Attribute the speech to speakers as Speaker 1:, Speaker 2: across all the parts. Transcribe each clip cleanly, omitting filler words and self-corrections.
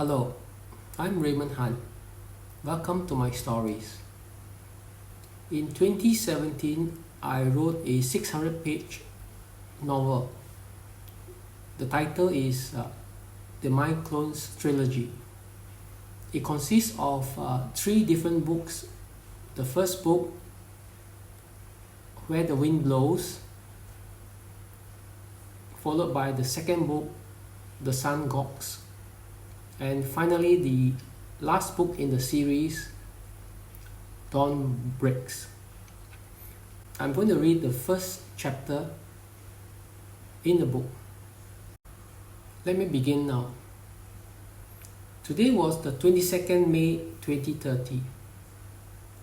Speaker 1: Hello, I'm Raymond Han. Welcome to my stories. In 2017, I wrote a 600-page novel. The title is The Mind Clones Trilogy. It consists of three different books. The first book, Where the Wind Blows, followed by the second book, The Sun Gawks, and finally the last book in the series, Dawn Breaks. I'm going to read the first chapter in the book. Let me begin now. Today was the 22nd May 2030.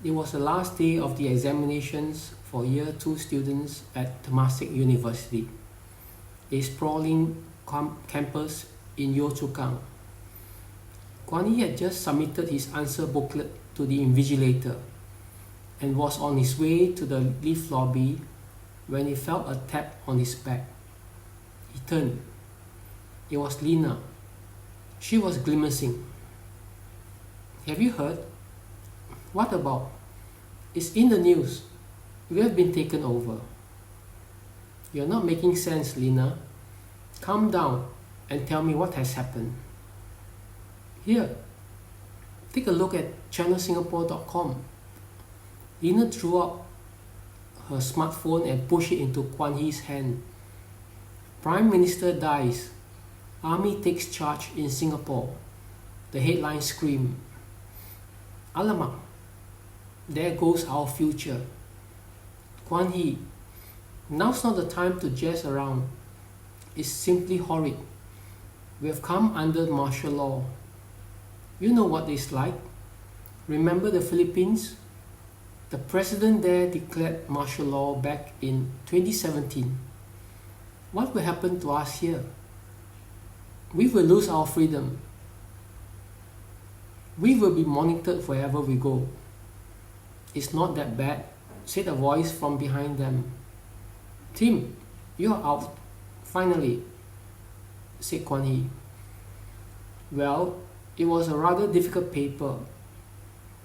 Speaker 1: It was the last day of the examinations for Year 2 students at Temasek University, a sprawling campus in Yio Chu Kang. Guan Yi had just submitted his answer booklet to the invigilator and was on his way to the lift lobby when he felt a tap on his back. He turned. It was Lina. She was grimacing. "Have you heard?" "What about?" "It's in the news. We have been taken over." "You're not making sense, Lina. Calm down and tell me what has happened." "Here, take a look at channelsingapore.com. Lina drew out her smartphone and pushed it into Guan Yi's hand. "Prime Minister dies. Army takes charge in Singapore," the headline screamed. "Alamak, there goes our future." "Guan Yi, now's not the time to jazz around. It's simply horrid. We have come under martial law. You know what it's like. Remember the Philippines? The president there declared martial law back in 2017. What will happen to us here? We will lose our freedom. We will be monitored wherever we go." "It's not that bad," said a voice from behind them. "Tim, you're out, finally," said Guan Yi. "Well, it was a rather difficult paper.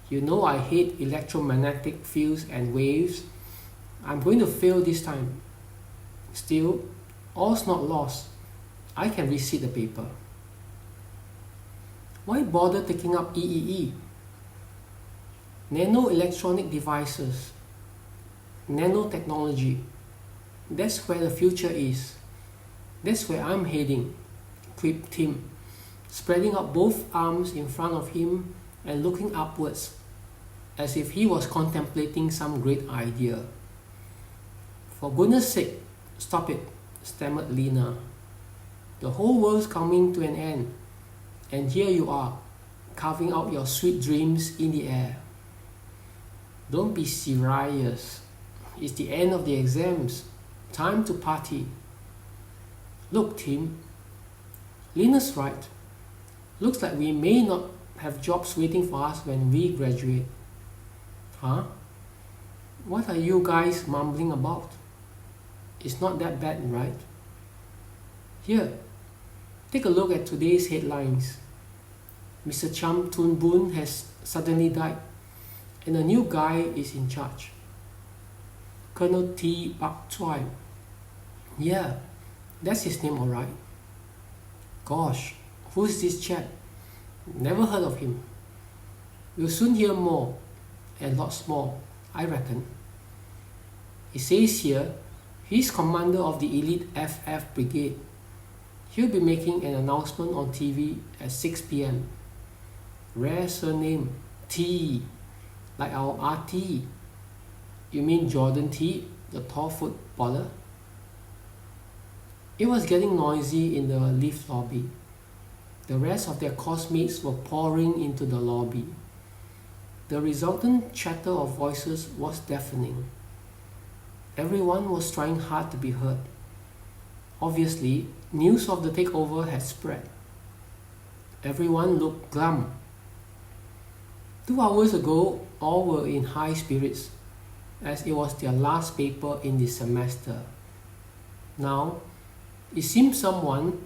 Speaker 1: You know I hate electromagnetic fields and waves. I'm going to fail this time. Still, all's not lost. I can reseed the paper." "Why bother taking up EEE? Nano-electronic devices, nanotechnology. That's where the future is. That's where I'm heading," quipped Tim, spreading out both arms in front of him and looking upwards, as if he was contemplating some great idea. "For goodness sake, stop it," stammered Lina. "The whole world's coming to an end, and here you are, carving out your sweet dreams in the air." "Don't be serious. It's the end of the exams. Time to party." "Look, Tim, Lina's right. Looks like we may not have jobs waiting for us when we graduate." "Huh? What are you guys mumbling about? It's not that bad, right? Here, take a look at today's headlines. Mr. Cham Toon Boon has suddenly died, and a new guy is in charge. Colonel T. Pak Choi. Yeah, that's his name, all right. Gosh, who's this chap? Never heard of him. We'll soon hear more, and lots more, I reckon. It says here, he's commander of the elite FF brigade. He'll be making an announcement on TV at 6 p.m. Rare surname, T, like our RT. You mean Jordan T, the tall footballer?" It was getting noisy in the lift lobby. The rest of their course-mates were pouring into the lobby. The resultant chatter of voices was deafening. Everyone was trying hard to be heard. Obviously, news of the takeover had spread. Everyone looked glum. 2 hours ago, all were in high spirits, as it was their last paper in the semester. Now, it seemed someone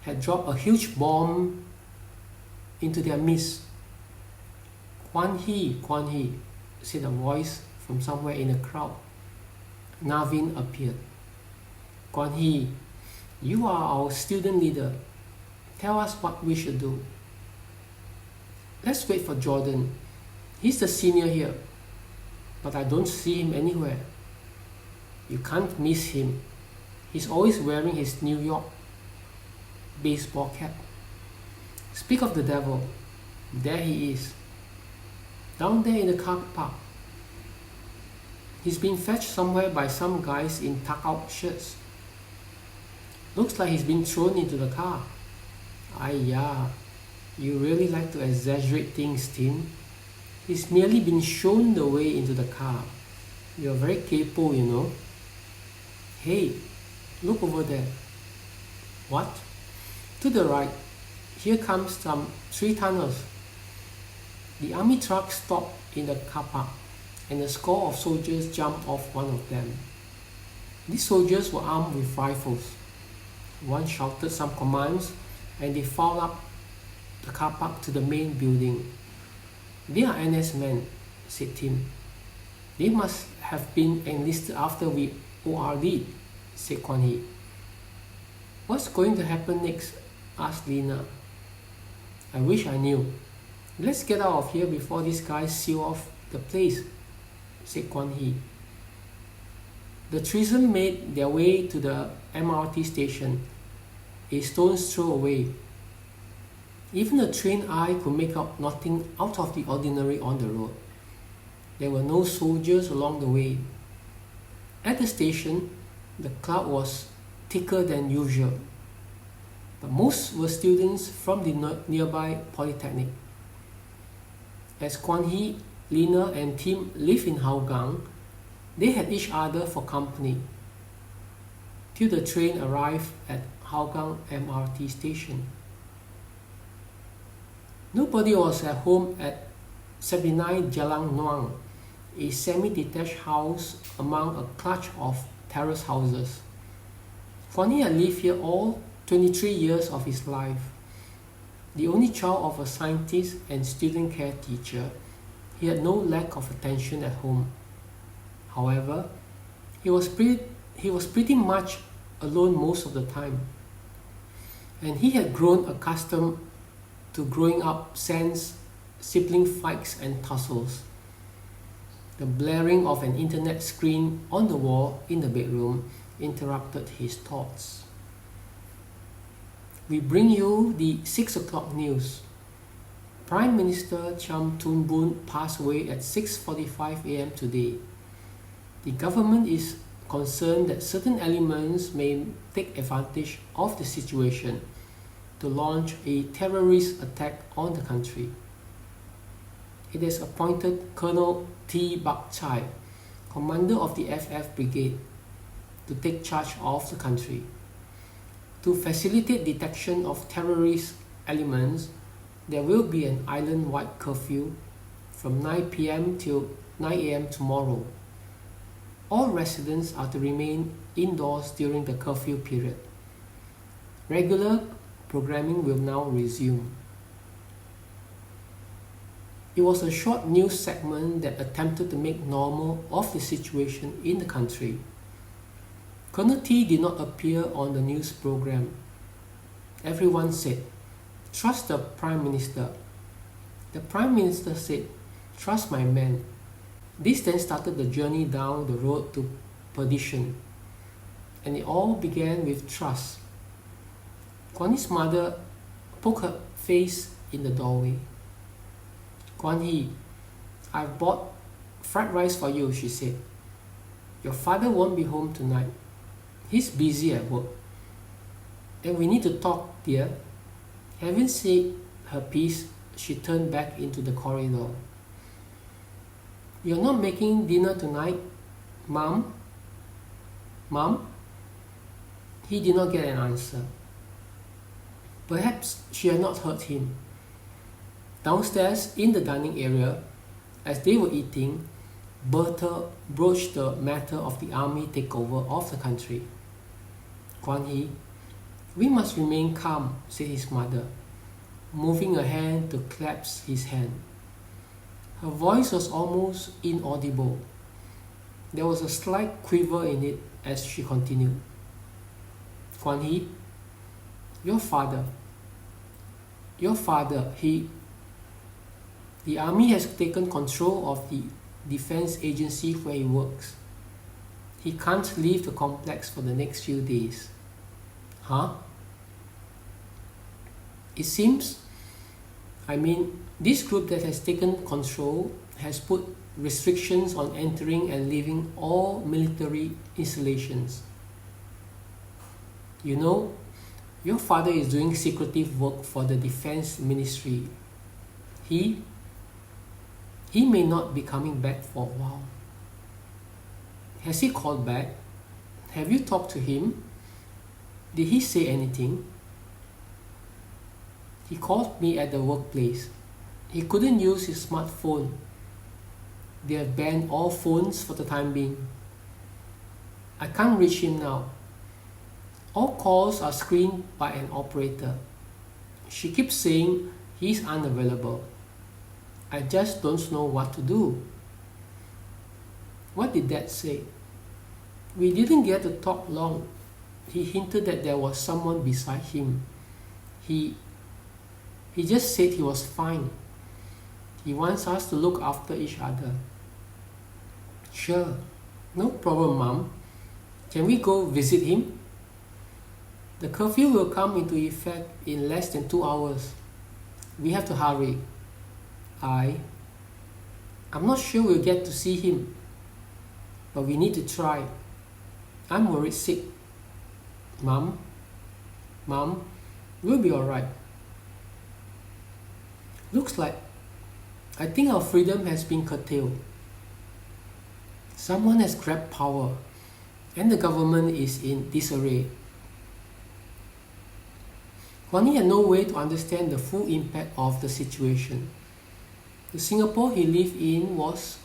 Speaker 1: had dropped a huge bomb into their midst. Kwan Hee, said a voice from somewhere in the crowd. Navin appeared. Kwan Hee, you are our student leader. Tell us what we should do. Let's wait for Jordan. He's the senior here, but I don't see him anywhere. You can't miss him. He's always wearing his New York baseball cap. Speak of the devil, there he is, down there in the car park. He's been fetched somewhere by some guys in tuck-out shirts. Looks like he's been thrown into the car. Aiya, you really like to exaggerate things, Tim. He's merely been shown the way into the car. You're very capable, you know. Hey, look over there. What? To the right, here comes some 3 tunnels. The army truck stopped in the car park, and a score of soldiers jumped off one of them. These soldiers were armed with rifles. One shouted some commands, and they filed up the car park to the main building. They are NS men, said Tim. They must have been enlisted after we ORD'd, said Kwan Hee. What's going to happen next? Asked Lena. I wish I knew. Let's get out of here before these guys seal off the place, said Kwan Hee. The threesome made their way to the MRT station, a stone's throw away. Even a trained eye could make out nothing out of the ordinary on the road. There were no soldiers along the way. At the station, the crowd was thicker than usual, but most were students from the nearby polytechnic. As Kwan Hee, Lena and Tim lived in Hougang, they had each other for company, till the train arrived at Hougang MRT station. Nobody was at home at 79 Jalan Nuang, a semi-detached house among a clutch of terrace houses. Kwan Hee had lived here all 23 years of his life. The only child of a scientist and student care teacher, he had no lack of attention at home. However, he was pretty much alone most of the time, and he had grown accustomed to growing up sans sibling fights and tussles. The blaring of an internet screen on the wall in the bedroom interrupted his thoughts. We bring you the 6 o'clock news. Prime Minister Cham Toon Boon passed away at 6:45 a.m. today. The government is concerned that certain elements may take advantage of the situation to launch a terrorist attack on the country. It has appointed Colonel T. Bak Chai, commander of the FF Brigade, to take charge of the country. To facilitate detection of terrorist elements, there will be an island-wide curfew from 9 p.m. till 9 a.m. tomorrow. All residents are to remain indoors during the curfew period. Regular programming will now resume. It was a short news segment that attempted to make normal of the situation in the country. Colonel T did not appear on the news program. Everyone said, "Trust the Prime Minister." The Prime Minister said, "Trust my men." This then started the journey down the road to perdition, and it all began with trust. Kwan Hee's mother poked her face in the doorway. "Kwan Hee, I've bought fried rice for you," she said. "Your father won't be home tonight. He's busy at work. And we need to talk, dear." Having said her piece, she turned back into the corridor. "You're not making dinner tonight, Mom?" "Mom?" He did not get an answer. Perhaps she had not heard him. Downstairs in the dining area, as they were eating, Bertha broached the matter of the army takeover of the country. "Kwan Hee, we must remain calm," said his mother. moving her hand to clasp his hand. Her voice was almost inaudible. There was a slight quiver in it as she continued. Kwan Hee, your father, the army has taken control of the defense agency where he works. He can't leave the complex for the next few days. Huh? It seems, this group that has taken control has put restrictions on entering and leaving all military installations. You know, your father is doing secretive work for the defense ministry. He may not be coming back for a while. Has he called back? Have you talked to him? Did he say anything? He called me at the workplace. He couldn't use his smartphone. They have banned all phones for the time being. I can't reach him now. All calls are screened by an operator. She keeps saying he's unavailable. I just don't know what to do. What did Dad say? We didn't get to talk long. He hinted that there was someone beside him. He just said he was fine. He wants us to look after each other. Sure, no problem, Mom. Can we go visit him? The curfew will come into effect in less than 2 hours. We have to hurry. I'm not sure we'll get to see him, but we need to try. I'm worried sick. Mom, we'll be alright. Looks like I think our freedom has been curtailed. Someone has grabbed power and the government is in disarray. Kwan Hee had no way to understand the full impact of the situation. The Singapore he lived in was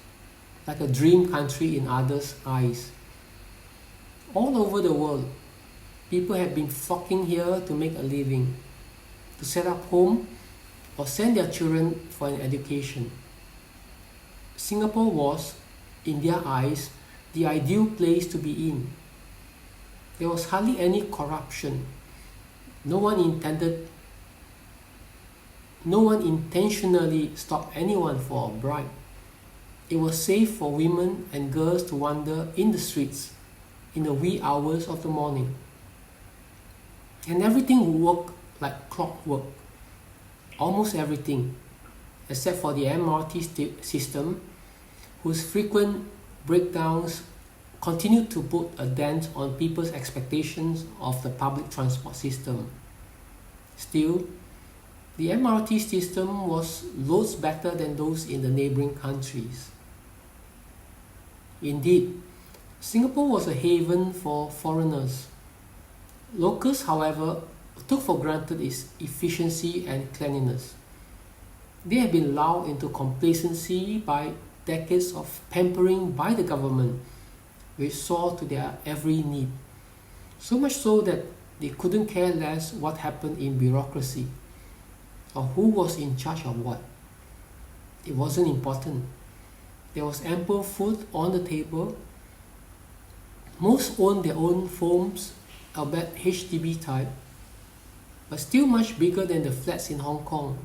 Speaker 1: like a dream country in others' eyes. All over the world, people had been flocking here to make a living, to set up home or send their children for an education. Singapore was, in their eyes, the ideal place to be in. There was hardly any corruption. No one intentionally stopped anyone for a bribe. It was safe for women and girls to wander in the streets in the wee hours of the morning. And everything would work like clockwork. Almost everything, except for the MRT system, whose frequent breakdowns continued to put a dent on people's expectations of the public transport system. Still, the MRT system was loads better than those in the neighboring countries. Indeed, Singapore was a haven for foreigners. Locals, however, took for granted its efficiency and cleanliness. They had been lulled into complacency by decades of pampering by the government, which saw to their every need. So much so that they couldn't care less what happened in bureaucracy, or who was in charge of what. It wasn't important. There was ample food on the table. Most owned their own homes, albeit HDB type, but still much bigger than the flats in Hong Kong.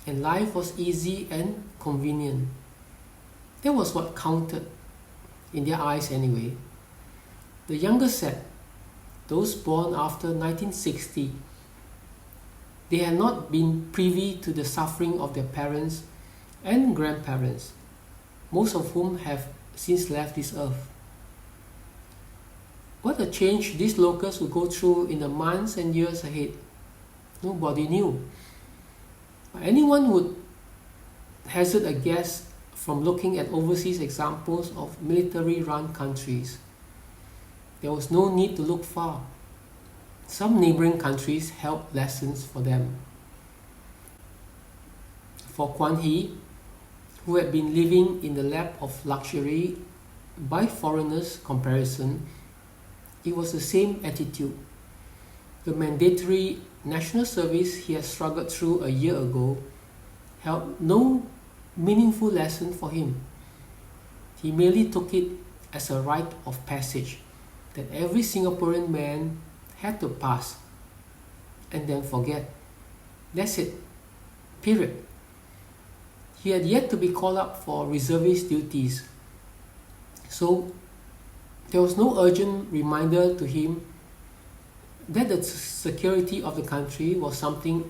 Speaker 1: And life was easy and convenient. That was what counted, in their eyes anyway. The younger set, those born after 1960, they had not been privy to the suffering of their parents and grandparents, most of whom have since left this earth. What a change these locals would go through in the months and years ahead, nobody knew. Anyone would hazard a guess from looking at overseas examples of military-run countries. There was no need to look far. Some neighboring countries held lessons for them. For Kwan Hee, who had been living in the lap of luxury by foreigners' comparison, it was the same attitude. The mandatory national service he had struggled through a year ago held no meaningful lesson for him. He merely took it as a rite of passage that every Singaporean man had to pass and then forget. That's it. Period. He had yet to be called up for reservist duties, so there was no urgent reminder to him that the security of the country was something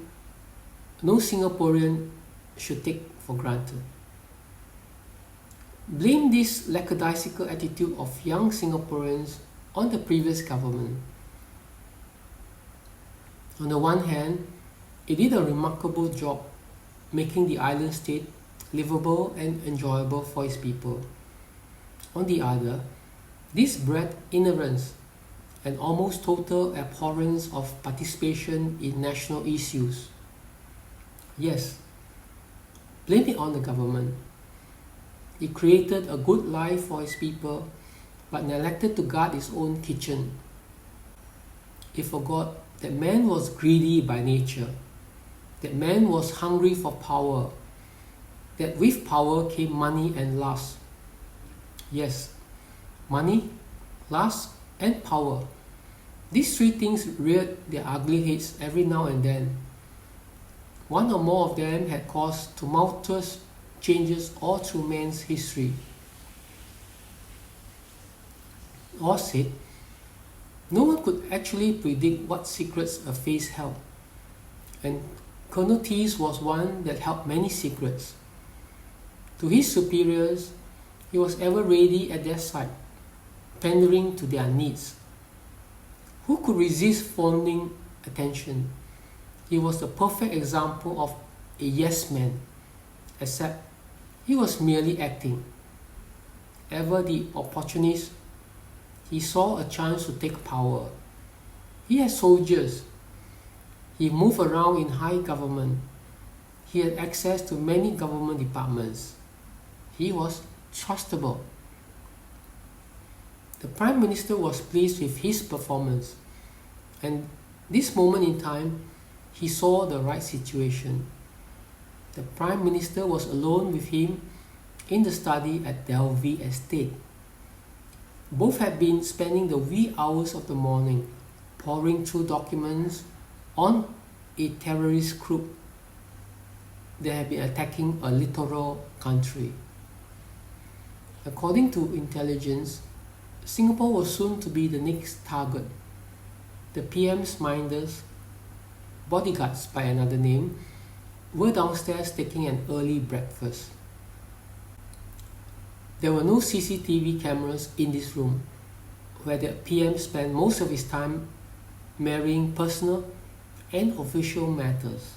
Speaker 1: no Singaporean should take for granted. Blame this lackadaisical attitude of young Singaporeans on the previous government. On the one hand, it did a remarkable job making the island state livable and enjoyable for its people. On the other, this bred ignorance and almost total abhorrence of participation in national issues. Yes, blame it on the government. It created a good life for its people, but neglected to guard its own kitchen. It forgot that man was greedy by nature, that man was hungry for power, that with power came money and lust. Yes, money, lust, and power. These three things reared their ugly heads every now and then. One or more of them had caused tumultuous changes all through man's history. Or said, no one could actually predict what secrets a face held, and Colonel Tees was one that held many secrets. To his superiors, he was ever ready at their side, pandering to their needs. Who could resist fawning attention? He was the perfect example of a yes man, except he was merely acting. Ever the opportunist, he saw a chance to take power. He had soldiers. He moved around in high government. He had access to many government departments. He was trustable. The Prime Minister was pleased with his performance, and this moment in time, he saw the right situation. The Prime Minister was alone with him in the study at Delvey Estate. Both had been spending the wee hours of the morning poring through documents on a terrorist group that had been attacking a littoral country. According to intelligence, Singapore was soon to be the next target. The PM's minders, bodyguards by another name, were downstairs taking an early breakfast. There were no CCTV cameras in this room, where the PM spent most of his time marrying personal and official matters.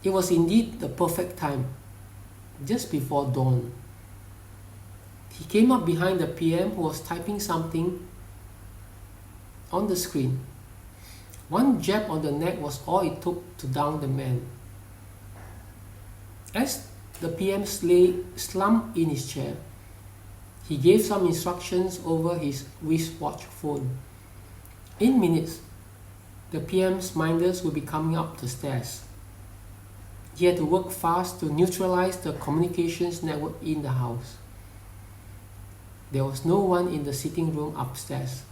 Speaker 1: It was indeed the perfect time, just before dawn. He came up behind the PM who was typing something on the screen. One jab on the neck was all it took to down the man. As the PM lay slumped in his chair, he gave some instructions over his wristwatch phone. In minutes, the PM's minders would be coming up the stairs. He had to work fast to neutralize the communications network in the house. There was no one in the sitting room upstairs.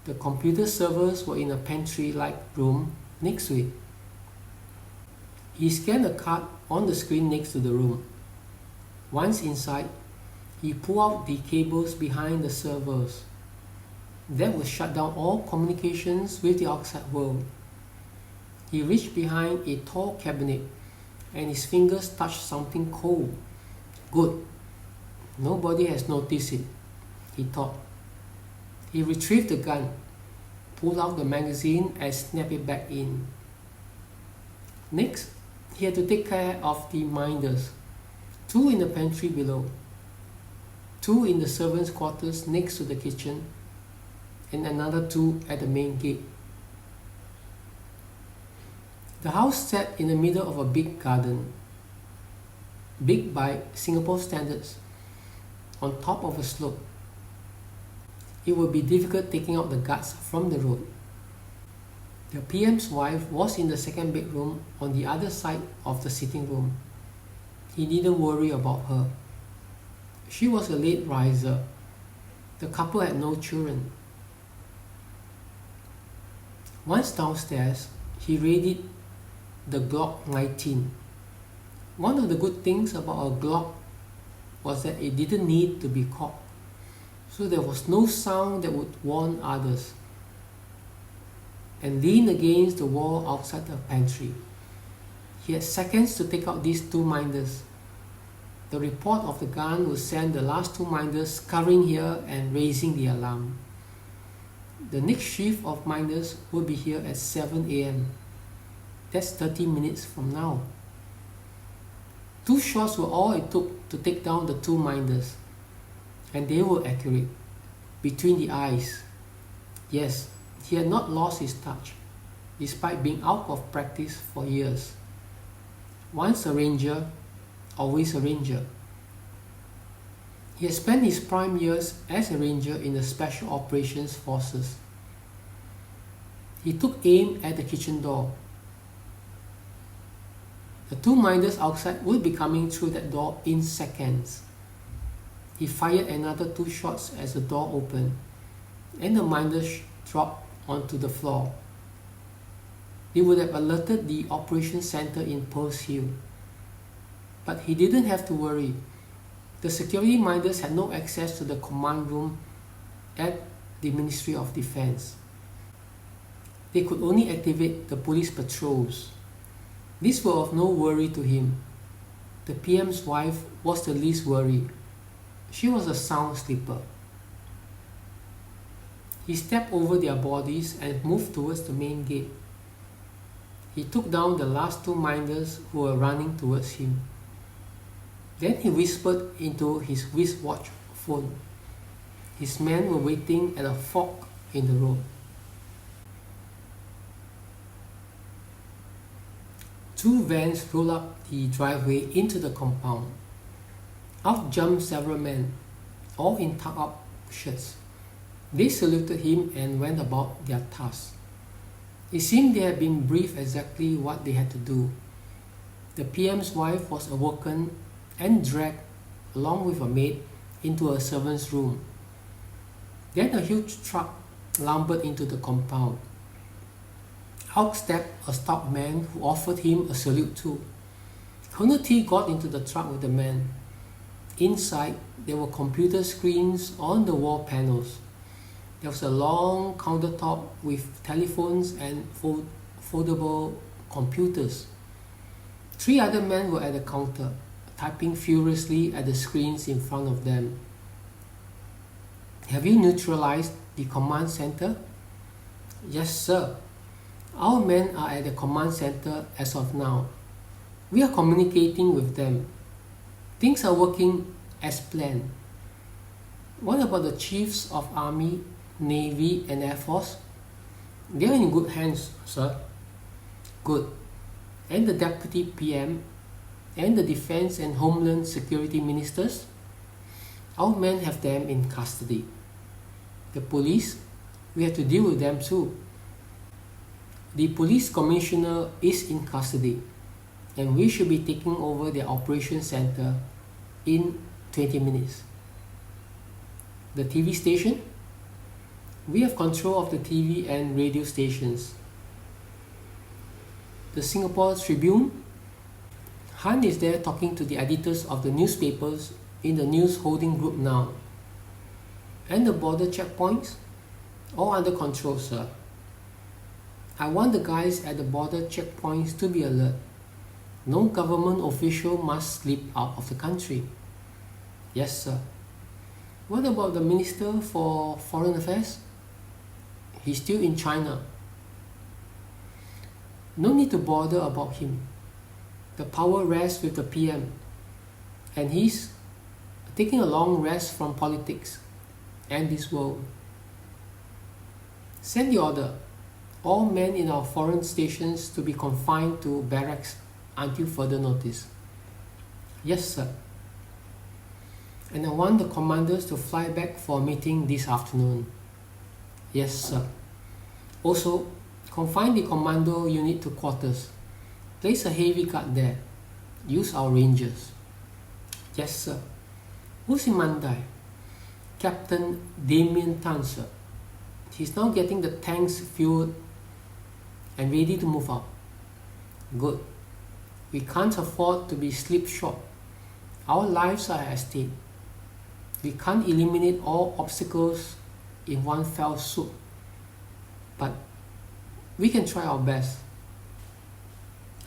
Speaker 1: The computer servers were in a pantry-like room next to it. He scanned a card on the screen next to the room. Once inside, he pulled out the cables behind the servers. That would shut down all communications with the outside world. He reached behind a tall cabinet and his fingers touched something cold. Good. Nobody has noticed it, he thought. He retrieved the gun, pulled out the magazine and snapped it back in. Next, he had to take care of the minders, 2 in the pantry below, 2 in the servants' quarters next to the kitchen, and another 2 at the main gate. The house sat in the middle of a big garden, big by Singapore standards, on top of a slope. It would be difficult taking out the guards from the road. The PM's wife was in the second bedroom on the other side of the sitting room. He didn't worry about her. She was a late riser. The couple had no children. Once downstairs, he readied the Glock 19. One of the good things about a Glock was that it didn't need to be cocked, so there was no sound that would warn others, and leaned against the wall outside the pantry. He had seconds to take out these two minders. The report of the gun would send the last two minders scurrying here and raising the alarm. The next shift of minders would be here at 7 a.m. That's 30 minutes from now. 2 shots were all it took to take down the two minders, and they were accurate. Between the eyes. Yes, he had not lost his touch, despite being out of practice for years. Once a ranger, always a ranger. He had spent his prime years as a ranger in the Special Operations Forces. He took aim at the kitchen door. The two minders outside would be coming through that door in seconds. He fired another 2 shots as the door opened, and the minders dropped onto the floor. They would have alerted the operations center in Pearl Hill. But he didn't have to worry. The security minders had no access to the command room at the Ministry of Defense. They could only activate the police patrols. These were of no worry to him. The PM's wife was the least worried. She was a sound sleeper. He stepped over their bodies and moved towards the main gate. He took down the last 2 minders who were running towards him. Then he whispered into his wristwatch phone. His men were waiting at a fork in the road. 2 vans rolled up the driveway into the compound. Out jumped several men, all in tuck-up shirts. They saluted him and went about their task. It seemed they had been briefed exactly what they had to do. The PM's wife was awoken and dragged, along with a maid, into a servant's room. Then a huge truck lumbered into the compound. Out stepped a stout man who offered him a salute too. Colonel T got into the truck with the man. Inside, there were computer screens on the wall panels. There was a long countertop with telephones and foldable computers. 3 other men were at the counter, typing furiously at the screens in front of them. Have you neutralized the command center? Yes, sir. Our men are at the command center as of now. We are communicating with them. Things are working as planned. What about the chiefs of Army, Navy and Air Force? They are in good hands, sir. Good. And the Deputy PM and the Defense and Homeland Security Ministers? Our men have them in custody. The police? We have to deal with them too. The police commissioner is in custody, and we should be taking over their operations center in 20 minutes. The TV station? We have control of the TV and radio stations. The Singapore Tribune? Han is there talking to the editors of the newspapers in the news holding group now. And the border checkpoints? All under control, sir. I want the guys at the border checkpoints to be alert. No government official must slip out of the country. Yes, sir. What about the Minister for Foreign Affairs? He's still in China. No need to bother about him. The power rests with the PM, and he's taking a long rest from politics and this world. Send the order. All men in our foreign stations to be confined to barracks until further notice. Yes, sir. And I want the commanders to fly back for a meeting this afternoon. Yes, sir. Also, Confine the commando unit to quarters. Place a heavy guard there. Use our rangers. Yes, sir. Who's in Mandai? Captain Damien Tan, sir. He's now getting the tanks fueled and ready to move out. Good. We can't afford to be slipshod. Our lives are at stake. We can't eliminate all obstacles in one fell swoop. But we can try our best.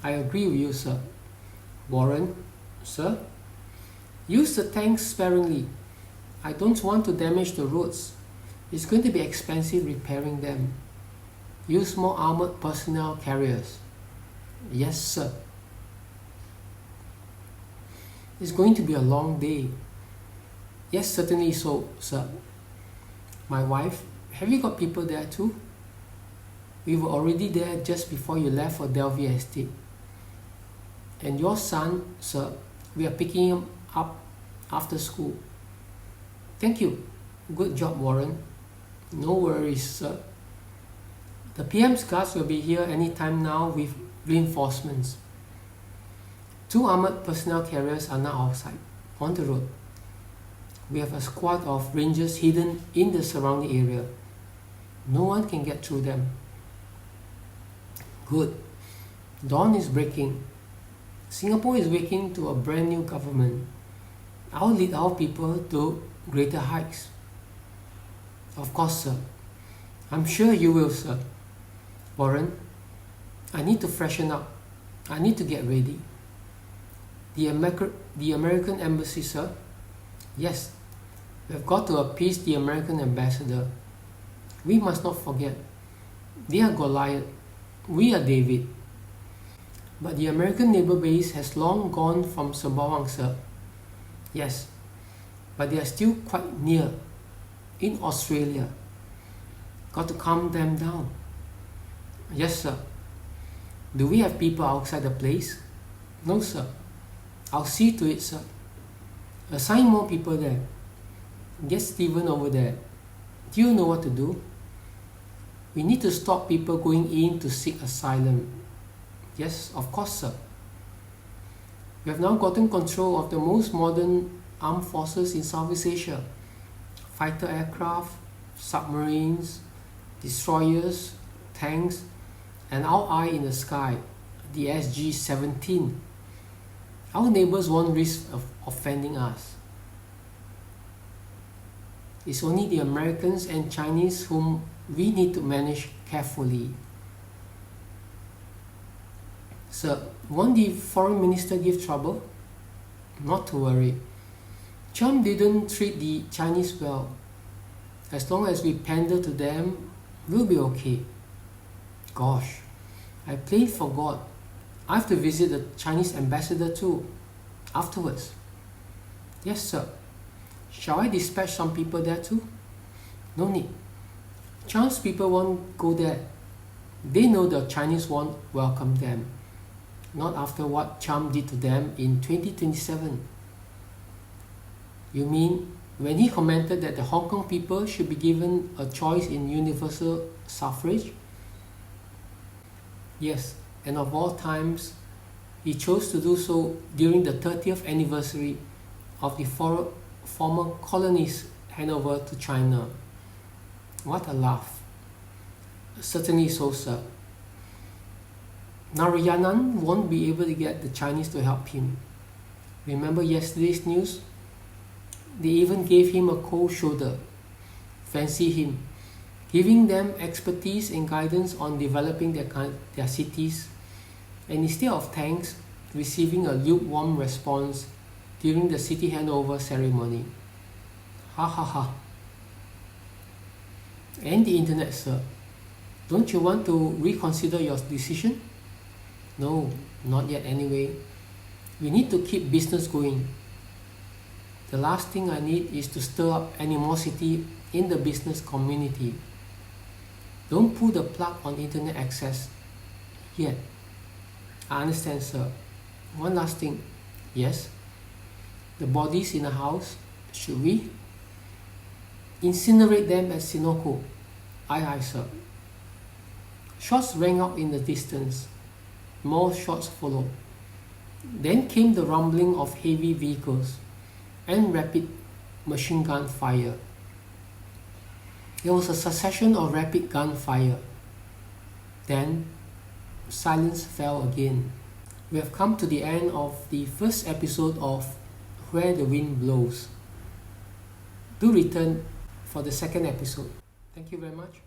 Speaker 1: I agree with you, sir. Warren, sir, use the tanks sparingly. I don't want to damage the roads. It's going to be expensive repairing them. Use more armored personnel carriers. Yes, sir. It's going to be a long day. Yes, certainly so, sir. My wife, have you got people there too? We were already there just before you left for Delvey Estate. And your son, sir, we are picking him up after school. Thank you. Good job, Warren. No worries, sir. The PM's guards will be here anytime now with reinforcements. 2 armored personnel carriers are now outside, on the road. We have a squad of rangers hidden in the surrounding area. No one can get through them. Good. Dawn is breaking. Singapore is waking to a brand new government. I'll lead our people to greater heights. Of course, sir. I'm sure you will, sir. Warren, I need to freshen up. I need to get ready. The American embassy, sir? Yes. We've got to appease the American ambassador. We must not forget. They are Goliath. We are David. But the American naval base has long gone from Sembawang, sir. Yes. But they are still quite near. In Australia. Got to calm them down. Yes, sir. Do we have people outside the place? No, sir. I'll see to it, sir. Assign more people there. Get Stephen over there. Do you know what to do? We need to stop people going in to seek asylum. Yes, of course, sir. We have now gotten control of the most modern armed forces in Southeast Asia. Fighter aircraft, submarines, destroyers, tanks, and our eye in the sky, the SG-17. Our neighbors won't risk of offending us. It's only the Americans and Chinese whom we need to manage carefully. Sir, won't the foreign minister give trouble? Not to worry. Chum didn't treat the Chinese well. As long as we pander to them, we'll be okay. Gosh, I plain forgot. I have to visit the Chinese ambassador too, afterwards. Yes, sir. Shall I dispatch some people there too? No need. Chum's people won't go there. They know the Chinese won't welcome them. Not after what Chum did to them in 2027. You mean when he commented that the Hong Kong people should be given a choice in universal suffrage? Yes, and of all times, he chose to do so during the 30th anniversary of the former colonies handover to China. What a laugh. Certainly so, sir. Narayanan won't be able to get the Chinese to help him. Remember yesterday's news? They even gave him a cold shoulder. Fancy him, giving them expertise and guidance on developing their cities, and instead of thanks, receiving a lukewarm response during the city handover ceremony. Ha ha ha. And the internet, sir. Don't you want to reconsider your decision? No, not yet anyway. We need to keep business going. The last thing I need is to stir up animosity in the business community. Don't pull the plug on internet access yet. I understand, sir. One last thing. Yes? The bodies in the house, should we? Incinerate them at Sinoko. Aye, aye, sir. Shots rang out in the distance. More shots followed. Then came the rumbling of heavy vehicles and rapid machine gun fire. There was a succession of rapid gunfire. Then silence fell again. We have come to the end of the first episode of Where the Wind Blows. Do return for the second episode. Thank you very much.